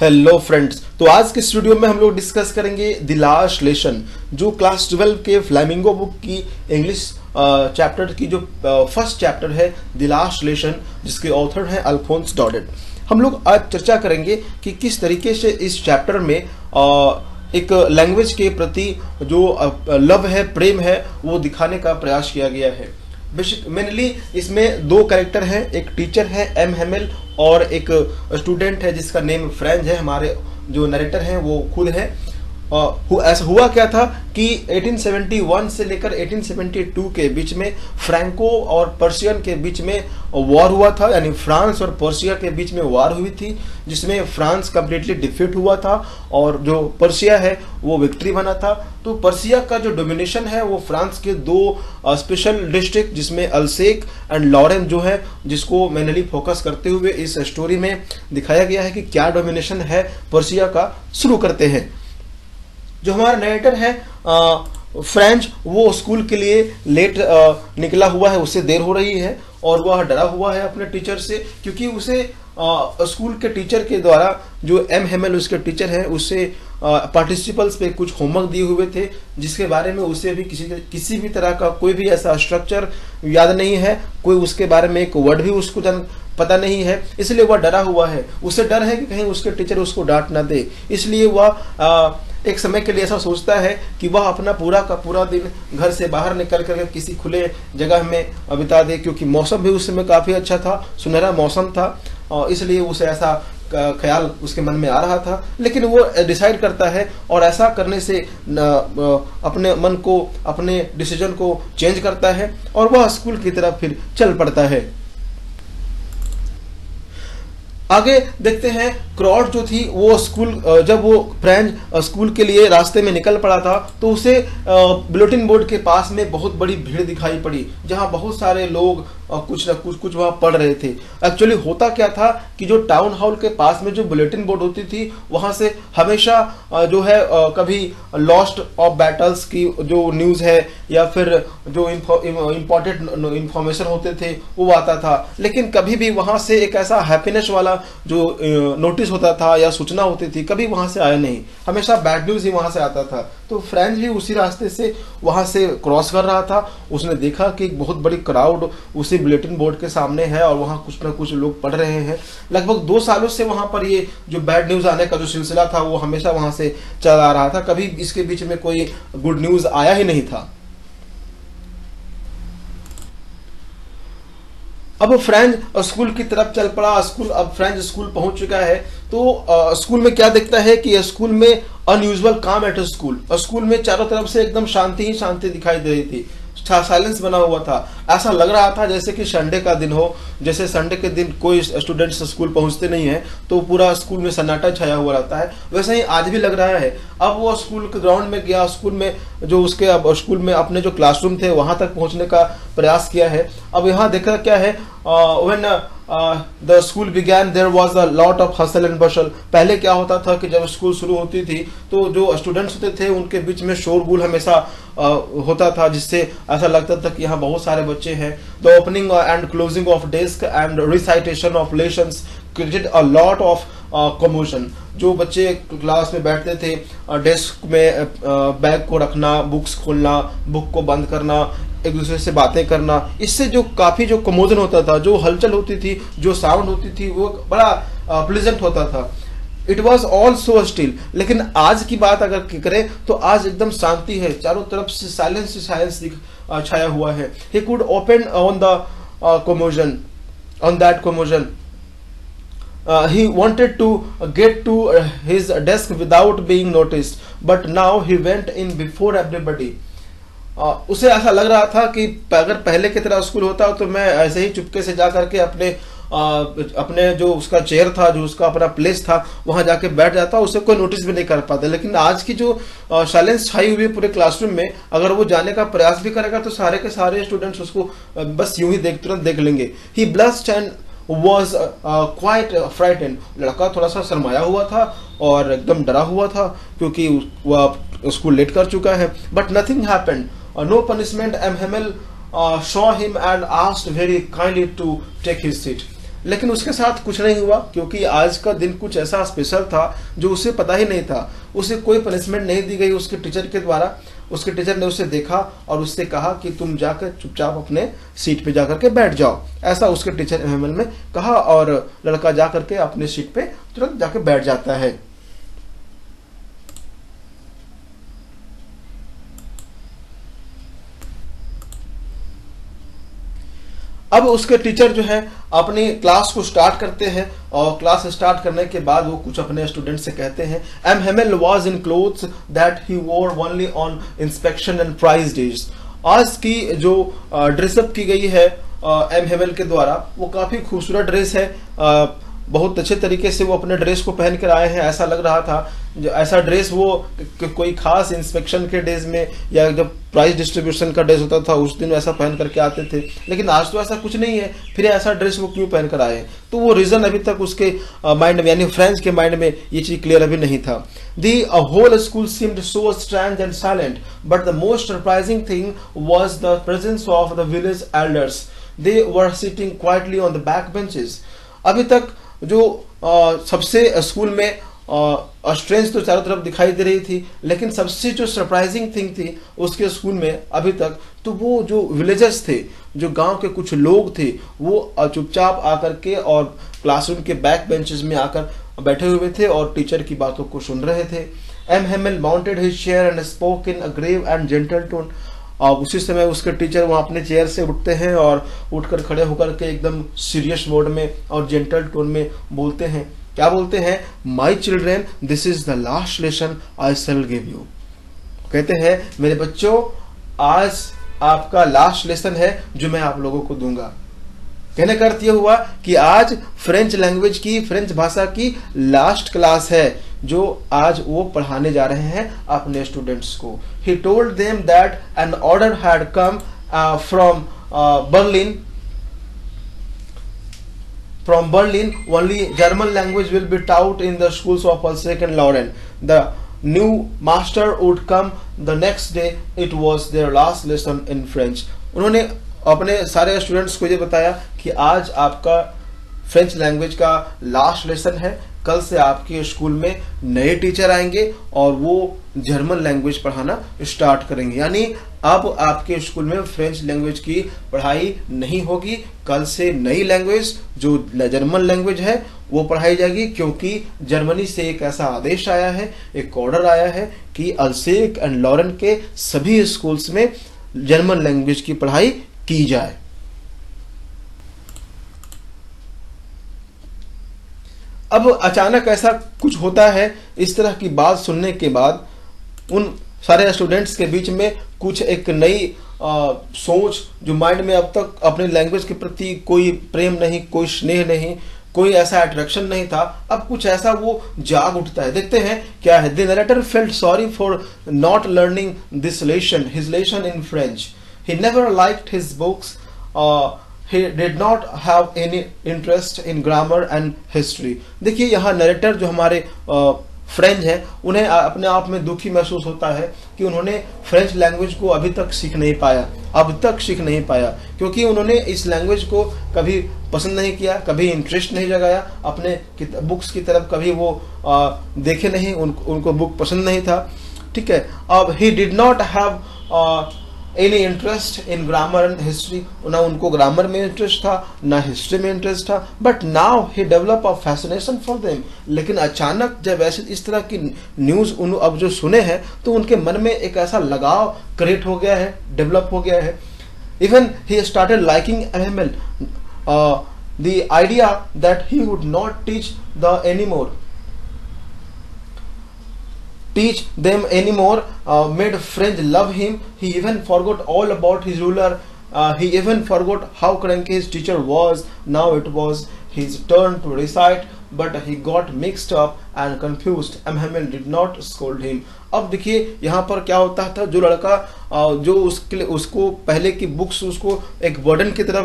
Hello friends, तो आज के स्टूडियो में हम लोग डिस्कस करेंगे द लास्ट लेसन, जो क्लास 12 के फ्लैमिंगो बुक की इंग्लिश चैप्टर की जो फर्स्ट चैप्टर है द लास्ट लेसन, जिसके ऑथर हैं अल्फोंस डॉडेट। हम लोग आज चर्चा करेंगे कि किस तरीके से इस चैप्टर में एक लैंग्वेज के प्रति जो लव है, प्रेम है, वो दिखाने का प्रयास किया गया है। बेसिक मेनली इसमें दो कैरेक्टर हैं, एक टीचर है एम हेमेल और एक स्टूडेंट है जिसका नेम फ्रेंच है। हमारे जो नरेटर हैं वो खुद है। ऐसा हुआ क्या था कि 1871 से लेकर 1872 के बीच में फ्रैंको और पर्शियन के बीच में वॉर हुआ था, यानी फ्रांस और पर्शिया के बीच में वॉर हुई थी, जिसमें फ्रांस कंप्लीटली डिफीट हुआ था और जो पर्शिया है वो विक्ट्री बना था। तो पर्शिया का जो डोमिनेशन है वो फ्रांस के दो स्पेशल डिस्ट्रिक्ट जिसमें अल्सेक एंड लॉरेन जो है, जिसको मेनली फोकस करते हुए इस स्टोरी में दिखाया गया है कि क्या डोमिनेशन है पर्शिया का। शुरू करते हैं। जो हमारा नरेटर है फ्रेंच, वो स्कूल के लिए लेट निकला हुआ है, उससे देर हो रही है और वह डरा हुआ है अपने टीचर से, क्योंकि उसे स्कूल के टीचर के द्वारा, जो एम हेमेल उसके टीचर हैं, उससे पार्टिसिपल्स पे कुछ होमवर्क दिए हुए थे, जिसके बारे में उसे भी किसी भी तरह का कोई भी ऐसा स्ट्रक्चर याद नहीं है, कोई उसके बारे में एक वर्ड भी उसको पता नहीं है। इसलिए वह डरा हुआ है। उसे डर है कि कहीं उसके टीचर उसको डांट ना दे, इसलिए वह एक समय के लिए ऐसा सोचता है कि वह अपना पूरा का पूरा दिन घर से बाहर निकल कर किसी खुले जगह में बिता दे, क्योंकि मौसम भी उस समय काफ़ी अच्छा था, सुनहरा मौसम था, और इसलिए उसे ऐसा ख्याल उसके मन में आ रहा था। लेकिन वो डिसाइड करता है और ऐसा करने से अपने मन को, अपने डिसीजन को चेंज करता है और वह स्कूल की तरफ फिर चल पड़ता है। आगे देखते हैं, क्रॉड जो थी वो स्कूल, जब वो फ्रेंच स्कूल के लिए रास्ते में निकल पड़ा था तो उसे बुलेटिन बोर्ड के पास में बहुत बड़ी भीड़ दिखाई पड़ी, जहां बहुत सारे लोग कुछ न कुछ वहां पढ़ रहे थे। एक्चुअली होता क्या था कि जो टाउन हॉल के पास में जो बुलेटिन बोर्ड होती थी, वहां से हमेशा जो है कभी लॉस्ट ऑफ बैटल्स की जो न्यूज़ है या फिर जो इम्पोर्टेंट इंफॉर्मेशन होते थे वो आता था, लेकिन कभी भी वहां से एक ऐसा हैप्पीनेस वाला जो नोटिस होता था या सूचना होती थी, कभी वहां से आया नहीं। हमेशा बैड न्यूज ही वहां से आता था। तो फ्रेंच भी उसी रास्ते से वहां से क्रॉस कर रहा था। उसने देखा कि एक बहुत बड़ी क्राउड उसी बुलेटिन बोर्ड के सामने है और वहां कुछ ना कुछ लोग पढ़ रहे हैं। लगभग 2 सालों से वहां पर ये जो बैड न्यूज आने का जो सिलसिला था वो हमेशा वहां से चला आ रहा था, कभी इसके बीच में कोई गुड न्यूज आया ही नहीं था। अब फ्रेंच स्कूल की तरफ चल पड़ा। अब फ्रेंच स्कूल पहुंच चुका है। तो स्कूल में क्या देखता है कि स्कूल में अनयूजुअल काम एट स्कूल में चारों तरफ से एकदम शांति ही शांति दिखाई दे रही थी, साइलेंस बना हुआ था। ऐसा लग रहा था जैसे कि संडे का दिन हो, जैसे संडे के दिन कोई स्टूडेंट्स स्कूल पहुंचते नहीं है तो पूरा स्कूल में सन्नाटा छाया हुआ रहता है, वैसे ही आज भी लग रहा है। अब वो स्कूल के ग्राउंड में गया, स्कूल में जो उसके अब स्कूल में अपने जो क्लासरूम थे वहां तक पहुंचने का प्रयास किया है। अब यहाँ देखा क्या है, when the school began there was a lot of hustle and bustle. पहले क्या होता था कि जब स्कूल शुरू होती थी तो जो स्टूडेंट्स होते थे उनके बीच में शोरगुल हमेशा होता था, जिससे ऐसा लगता था कि यहाँ बहुत सारे बच्चे हैं। The opening and closing of desk and recitation of lessons created a lot of commotion. जो बच्चे क्लास में बैठते थे, डेस्क में बैग को रखना, बुक्स खोलना, बुक को बंद करना, एक दूसरे से बातें करना, इससे जो काफी जो कमोशन होता था, जो हलचल होती थी, जो साउंड होती थी, वो बड़ा प्लेजेंट होता था। It was all so still. लेकिन आज की बात अगर करें तो आज एकदम शांति है, चारों तरफ से साइलेंस छाया हुआ है। He could open on the commotion, on that commotion. He wanted to get to his desk without being noticed, but now he went in before everybody. उसे ऐसा लग रहा था कि अगर पहले की तरह स्कूल होता तो मैं ऐसे ही चुपके से जा करके अपने जो उसका चेयर था, जो उसका अपना प्लेस था, वहां जाके बैठ जाता, उसे कोई नोटिस भी नहीं कर पाता। लेकिन आज की जो साइलेंस छाई हुई है पूरे क्लासरूम में, अगर वो जाने का प्रयास भी करेगा तो सारे के सारे स्टूडेंट्स उसको बस यूं ही तुरंत देख लेंगे। He blushed and was quite frightened. लड़का थोड़ा सा शर्माया हुआ था और एकदम डरा हुआ था, क्योंकि वह स्कूल लेट कर चुका है। But nothing happened. No punishment. M. Hamel saw him and asked very kindly to take his seat. लेकिन उसके साथ कुछ नहीं हुआ, क्योंकि आज का दिन कुछ ऐसा स्पेशल था जो उसे पता ही नहीं था। उसे कोई पनिशमेंट नहीं दी गई उसके टीचर के द्वारा। उसके टीचर ने उसे देखा और उससे कहा कि तुम जाकर चुपचाप अपने सीट पे जाकर के बैठ जाओ, ऐसा उसके टीचर एमएमएल में कहा, और लड़का जाकर के अपने सीट पे तुरंत जाकर बैठ जाता है। अब उसके टीचर जो है अपनी क्लास को स्टार्ट करते हैं, और क्लास स्टार्ट करने के बाद वो कुछ अपने स्टूडेंट से कहते हैं, M Hamel was in clothes that he wore only on inspection and prize days. आज की जो ड्रेसअप की गई है एम हेमल के द्वारा, वो काफी खूबसूरत ड्रेस है। बहुत अच्छे तरीके से वो अपने ड्रेस को पहन कर आए हैं। ऐसा लग रहा था जो ऐसा ड्रेस वो कोई खास इंस्पेक्शन के डेज में या जब प्राइज डिस्ट्रीब्यूशन का डेज होता था उस दिन ऐसा पहन करके आते थे, लेकिन आज तो ऐसा कुछ नहीं है। फिर ऐसा ड्रेस वो क्यों पहन कर आए? तो वो रीजन अभी तक उसके माइंड में, यानी फ्रेंच के माइंड में ये चीज क्लियर अभी नहीं था। The whole school seemed so strange and silent, but the most surprising thing was the presence of the village elders. They were sitting quietly on the back benches. अभी तक जो सबसे स्कूल में स्ट्रेंज तो चारों तरफ दिखाई दे रही थी, लेकिन सबसे जो सरप्राइजिंग थिंग थी उसके स्कूल में अभी तक, तो वो जो विलेजर्स थे, जो गांव के कुछ लोग थे, वो चुपचाप आकर के और क्लासरूम के बैक बेंचेस में आकर बैठे हुए थे और टीचर की बातों को सुन रहे थे। M Hamel mounted his chair and spoke in a grave and gentle tone. और उसी समय उसके टीचर वहाँ अपने चेयर से उठते हैं और उठकर खड़े होकर के एकदम सीरियस मोड में और जेंटल टोन में बोलते हैं। क्या बोलते हैं? My children, this is the last lesson I shell give you. कहते हैं मेरे बच्चों, आज आपका लास्ट लेसन है जो मैं आप लोगों को दूंगा। कहने का अर्थ यह हुआ कि आज फ्रेंच लैंग्वेज की, फ्रेंच भाषा की लास्ट क्लास है जो आज वो पढ़ाने जा रहे हैं अपने स्टूडेंट्स को। He told them that an order had come from Berlin. From Berlin, only German language will be taught in the schools of Alsace and Lorraine. The new master would come the next day. It was their last lesson in French. उन्होंने अपने सारे students को ये बताया कि आज आपका French language का लास्ट लेसन है। कल से आपके स्कूल में नए टीचर आएंगे और वो जर्मन लैंग्वेज पढ़ाना स्टार्ट करेंगे। यानी अब आपके स्कूल में फ्रेंच लैंग्वेज की पढ़ाई नहीं होगी, कल से नई लैंग्वेज जो जर्मन लैंग्वेज है वो पढ़ाई जाएगी, क्योंकि जर्मनी से एक ऐसा आदेश आया है, एक ऑर्डर आया है कि अल्सेक एंड लॉरेन के सभी स्कूल्स में जर्मन लैंग्वेज की पढ़ाई की जाए। अब अचानक ऐसा कुछ होता है। इस तरह की बात सुनने के बाद उन सारे स्टूडेंट्स के बीच में कुछ एक नई सोच, जो माइंड में अब तक अपने लैंग्वेज के प्रति कोई प्रेम नहीं, कोई स्नेह नहीं, कोई ऐसा अट्रैक्शन नहीं था, अब कुछ ऐसा वो जाग उठता है। देखते हैं क्या है। The narrator felt sorry for not learning this lesson, his lesson in French. He never liked his books. He did not have any interest in grammar and history. देखिए यहाँ नरेटर जो हमारे फ्रेंच हैं, उन्हें अपने आप में दुखी महसूस होता है कि उन्होंने फ्रेंच लैंग्वेज को अभी तक सीख नहीं पाया, क्योंकि उन्होंने इस लैंग्वेज को कभी पसंद नहीं किया, कभी इंटरेस्ट नहीं जगाया, अपने बुक्स की तरफ कभी वो देखे नहीं, उनको बुक पसंद नहीं था। ठीक है। अब he did not have any interest in grammar and history, ना उनको ग्रामर में इंटरेस्ट था ना हिस्ट्री में इंटरेस्ट था, but now he develop a fascination for them. लेकिन अचानक जब ऐसे इस तरह की न्यूज अब जो सुने हैं तो उनके मन में एक ऐसा लगाव क्रिएट हो गया है, डेवलप हो गया है। Even he started liking ML, the idea that he would not teach the teach them anymore made French love him. He even forgot all about his ruler. He even forgot how cranky his teacher was. Now it was his turn to recite, but he got mixed up and confused. Hamel did not scold him. अब देखिए यहाँ पर क्या होता था, जो लड़का जो उसको पहले की बुक्स उसको एक बर्डन की तरह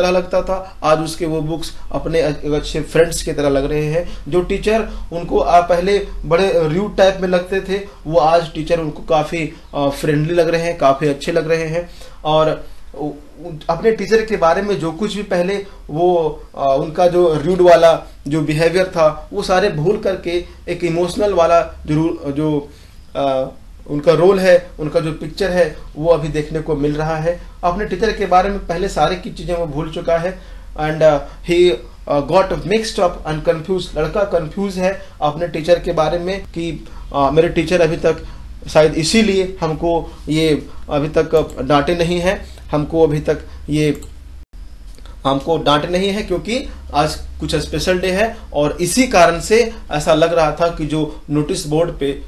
लगता था, आज उसके वो बुक्स अपने अच्छे फ्रेंड्स की तरह लग रहे हैं। जो टीचर उनको पहले बड़े रूड टाइप में लगते थे, वो आज टीचर उनको काफ़ी फ्रेंडली लग रहे हैं, काफ़ी अच्छे लग रहे हैं। और अपने टीचर के बारे में जो कुछ भी पहले वो उनका जो रूड वाला जो बिहेवियर था वो सारे भूल करके एक इमोशनल वाला जो उनका रोल है, उनका जो पिक्चर है वो अभी देखने को मिल रहा है। अपने टीचर के बारे में पहले सारी की चीज़ें वो भूल चुका है and he got mixed up and confuse. लड़का कंफ्यूज है अपने टीचर के बारे में कि मेरे टीचर अभी तक शायद इसीलिए हमको ये अभी तक डांटे नहीं है, हमको अभी तक ये हमको डांटे नहीं है क्योंकि आज कुछ स्पेशल डे है। और इसी कारण से ऐसा लग रहा था कि जो नोटिस बोर्ड पे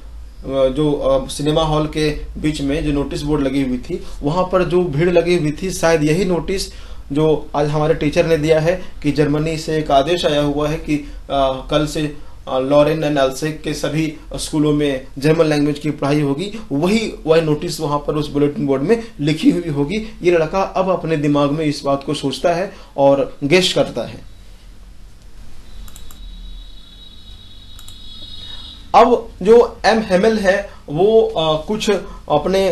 जो सिनेमा हॉल के बीच में जो नोटिस बोर्ड लगी हुई थी वहाँ पर जो भीड़ लगी हुई थी, शायद यही नोटिस जो आज हमारे टीचर ने दिया है कि जर्मनी से एक आदेश आया हुआ है कि कल से लॉरेन एंड एल्सेक के सभी स्कूलों में जर्मन लैंग्वेज की पढ़ाई होगी, वही नोटिस वहाँ पर उस बुलेटिन बोर्ड में लिखी हुई होगी। ये लड़का अब अपने दिमाग में इस बात को सोचता है और गेस करता है। अब जो एम हेमेल है वो कुछ अपने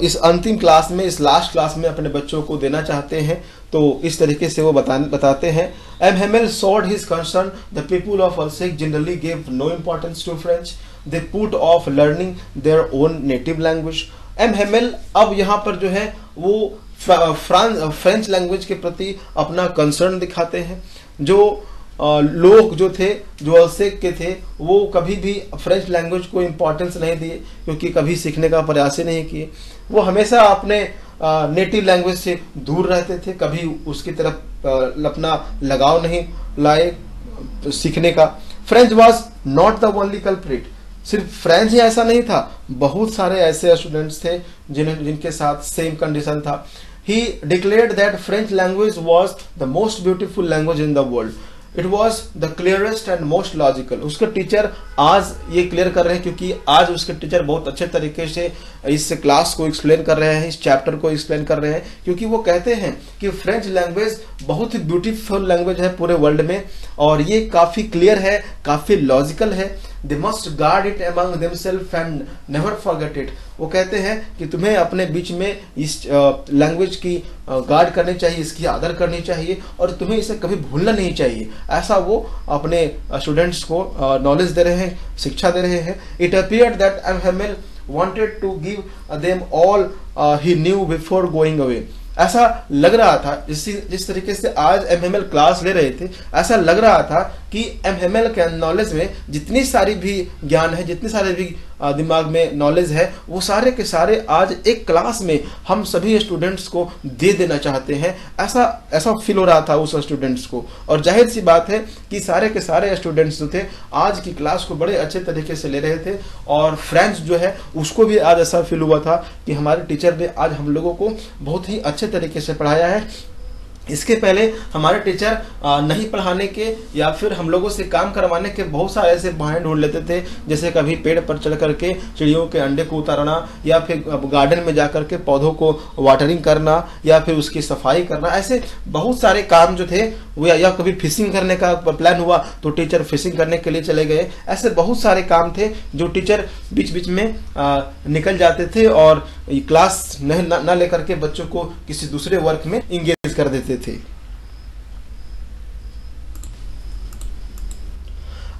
इस अंतिम क्लास में, इस लास्ट क्लास में अपने बच्चों को देना चाहते हैं। तो इस तरीके से वो बताते हैं, M Hamel showed his concern the people of Alsace generally gave no importance to French, they put off learning their own native language। M Hamel अब यहाँ पर जो है वो फ्रेंच लैंग्वेज के प्रति अपना कंसर्न दिखाते हैं। जो लोग जो थे, जो अल्सेक के थे, वो कभी भी फ्रेंच लैंग्वेज को इम्पोर्टेंस नहीं दिए क्योंकि कभी सीखने का प्रयास ही नहीं किए। वो हमेशा अपने नेटिव लैंग्वेज से दूर रहते थे, कभी उसकी तरफ अपना लगाव नहीं लाए सीखने का। French was not the only culprit. सिर्फ फ्रेंच ही ऐसा नहीं था, बहुत सारे ऐसे स्टूडेंट्स थे जिनके साथ सेम कंडीशन था। ही declared that French language was the most beautiful language in the world, it was the clearest and most logical. उसके टीचर आज ये क्लियर कर रहे हैं क्योंकि आज उसके टीचर बहुत अच्छे तरीके से इस क्लास को एक्सप्लेन कर रहे हैं, इस चैप्टर को एक्सप्लेन कर रहे हैं, क्योंकि वो कहते हैं कि फ्रेंच लैंग्वेज बहुत ही ब्यूटीफुल लैंग्वेज है पूरे वर्ल्ड में और ये काफ़ी क्लियर है, काफ़ी लॉजिकल है। They must guard it among themselves and never forget it. वो कहते हैं कि तुम्हें अपने बीच में इस लैंग्वेज की गार्ड करनी चाहिए, इसकी आदर करनी चाहिए और तुम्हें इसे कभी भूलना नहीं चाहिए। ऐसा वो अपने स्टूडेंट्स को नॉलेज दे रहे हैं, शिक्षा दे रहे हैं। It appeared that M Hamel wanted to give them all he knew before going away। ऐसा लग रहा था जिस तरीके से आज एमएमएल क्लास ले रहे थे, ऐसा लग रहा था कि एमएमएल के नॉलेज में जितनी सारी भी ज्ञान है, जितनी सारे भी दिमाग में नॉलेज है, वो सारे के सारे आज एक क्लास में हम सभी स्टूडेंट्स को दे देना चाहते हैं। ऐसा फील हो रहा था उस स्टूडेंट्स को। और जाहिर सी बात है कि सारे के सारे स्टूडेंट्स जो थे आज की क्लास को बड़े अच्छे तरीके से ले रहे थे और फ्रेंच जो है उसको भी आज ऐसा फील हुआ था कि हमारे टीचर ने आज हम लोगों को बहुत ही अच्छे तरीके से पढ़ाया है। इसके पहले हमारे टीचर नहीं पढ़ाने के या फिर हम लोगों से काम करवाने के बहुत सारे ऐसे बहाने ढूंढ लेते थे, जैसे कभी पेड़ पर चढ़ करके चिड़ियों के अंडे को उतारना या फिर गार्डन में जा करके पौधों को वाटरिंग करना या फिर उसकी सफाई करना। ऐसे बहुत सारे काम जो थे वो, या कभी फिशिंग करने का प्लान हुआ तो टीचर फिशिंग करने के लिए चले गए। ऐसे बहुत सारे काम थे जो टीचर बीच बीच में निकल जाते थे और क्लास न लेकर के बच्चों को किसी दूसरे वर्क में इंगेज कर देते थे।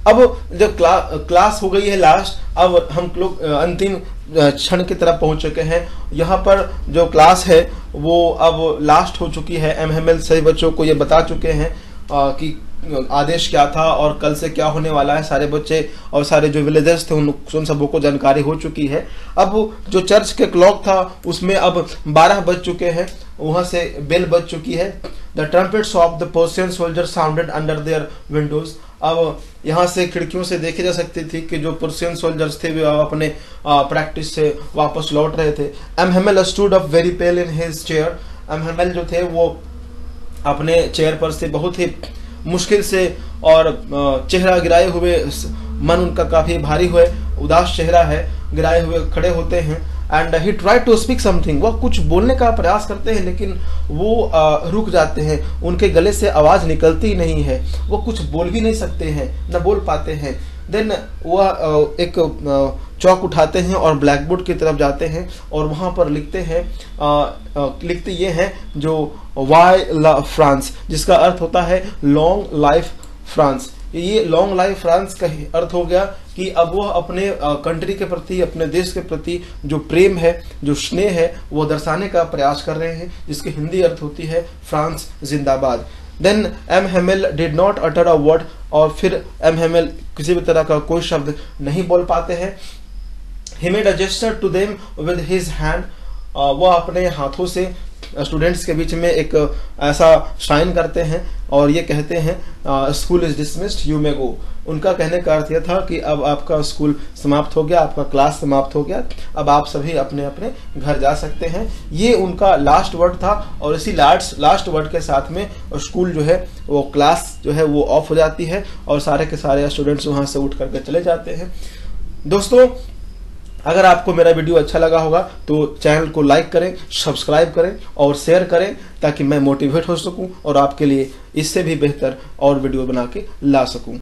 अब जब क्लास हो गई है लास्ट, अब हम लोग अंतिम क्षण की तरफ पहुंच चुके हैं। यहाँ पर जो क्लास है वो अब लास्ट हो चुकी है। एमएमएल सभी बच्चों को ये बता चुके हैं कि आदेश क्या था और कल से क्या होने वाला है। सारे बच्चे और सारे जो विलेजर्स थे उन सबों को जानकारी हो चुकी है। अब जो चर्च के क्लॉक था उसमें अब 12 बज चुके हैं, वहां से बेल बज चुकी है। The trumpets of the Persian soldier sounded under their Windows. अब यहाँ से खिड़कियों से देखे जा सकती थी कि जो पर्शियन सोल्जर्स थे वे अपने प्रैक्टिस से वापस लौट रहे थे। MML stood up very pail in his chair. MML जो थे वो अपने चेयर पर से बहुत ही मुश्किल से और चेहरा गिराए हुए, मन उनका काफी भारी हुए, उदास चेहरा है, गिराए हुए खड़े होते हैं। And he try to speak something. वह कुछ बोलने का प्रयास करते हैं लेकिन वो रुक जाते हैं, उनके गले से आवाज निकलती नहीं है, वो कुछ बोल भी नहीं सकते हैं, न बोल पाते हैं। देन वह एक चौक उठाते हैं और ब्लैक बोर्ड की तरफ जाते हैं और वहाँ पर लिखते हैं लिखते ये हैं जो वाई ला फ्रांस, जिसका अर्थ होता है लॉन्ग लाइफ फ्रांस। ये लॉन्ग लाइफ फ्रांस का अर्थ हो गया कि अब वो अपने कंट्री के प्रति, अपने देश के प्रति जो प्रेम है, जो स्नेह है, वो दर्शाने का प्रयास कर रहे हैं, जिसकी हिंदी अर्थ होती है फ्रांस जिंदाबाद। Then M Hamel did not utter a word, और फिर एम हेमेल किसी भी तरह का कोई शब्द नहीं बोल पाते हैं। He made a gesture to them with his hand, वह अपने हाथों से स्टूडेंट्स के बीच में एक ऐसा साइन करते हैं और ये कहते हैं school is dismissed, you may go. उनका कहने का अर्थ यह था कि अब आपका स्कूल समाप्त हो गया, आपका क्लास समाप्त हो गया, अब आप सभी अपने अपने घर जा सकते हैं। ये उनका लास्ट वर्ड था और इसी लास्ट वर्ड के साथ में स्कूल जो है वो क्लास जो है वो ऑफ हो जाती है और सारे के सारे स्टूडेंट्स वहाँ से उठ करके चले जाते हैं। दोस्तों, अगर आपको मेरा वीडियो अच्छा लगा होगा तो चैनल को लाइक करें, सब्सक्राइब करें और शेयर करें ताकि मैं मोटिवेट हो सकूं और आपके लिए इससे भी बेहतर और वीडियो बना के ला सकूं।